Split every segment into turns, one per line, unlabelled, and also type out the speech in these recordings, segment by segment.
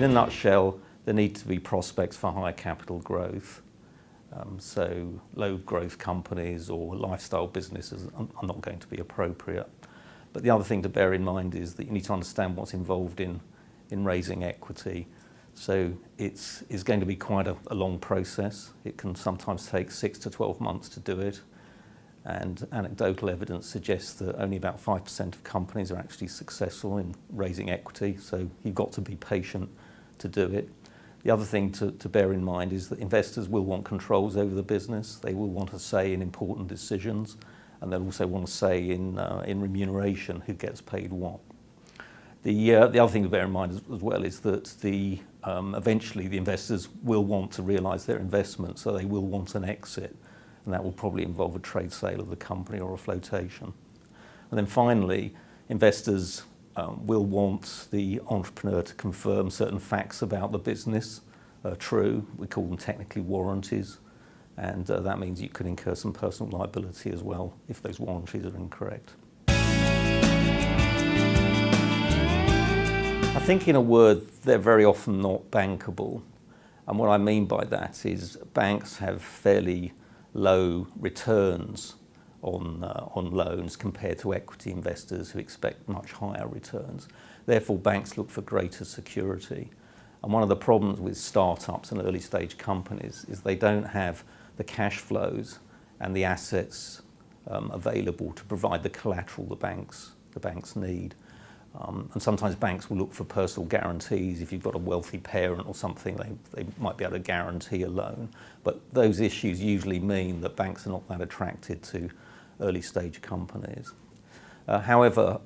in a nutshell, there need to be prospects for higher capital growth. So low growth companies or lifestyle businesses are not going to be appropriate. But the other thing to bear in mind is that you need to understand what's involved in raising equity. So it's going to be quite a long process. It can sometimes take 6 to 12 months to do it. And anecdotal evidence suggests that only about 5% of companies are actually successful in raising equity. So you've got to be patient to do it. The other thing to bear in mind is that investors will want controls over the business. They will want a say in important decisions, and they'll also want a say in remuneration, who gets paid what. The other thing to bear in mind as well is that eventually the investors will want to realise their investment, so they will want an exit, and that will probably involve a trade sale of the company or a flotation. And then finally, investors will want the entrepreneur to confirm certain facts about the business are true. We call them technically warranties, and that means you could incur some personal liability as well if those warranties are incorrect. I think, in a word, they're very often not bankable. And what I mean by that is banks have fairly low returns on loans compared to equity investors who expect much higher returns. Therefore, banks look for greater security. And one of the problems with startups and early stage companies is they don't have the cash flows and the assets available to provide the collateral the banks need. And sometimes banks will look for personal guarantees. If you've got a wealthy parent or something, they might be able to guarantee a loan. But those issues usually mean that banks are not that attracted to early stage companies. However,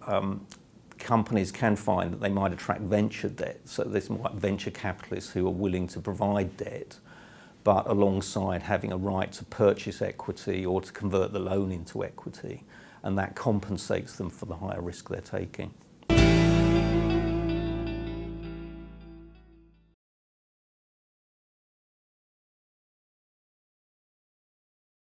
companies can find that they might attract venture debt. So there's more like venture capitalists who are willing to provide debt, but alongside having a right to purchase equity or to convert the loan into equity. And that compensates them for the higher risk they're taking.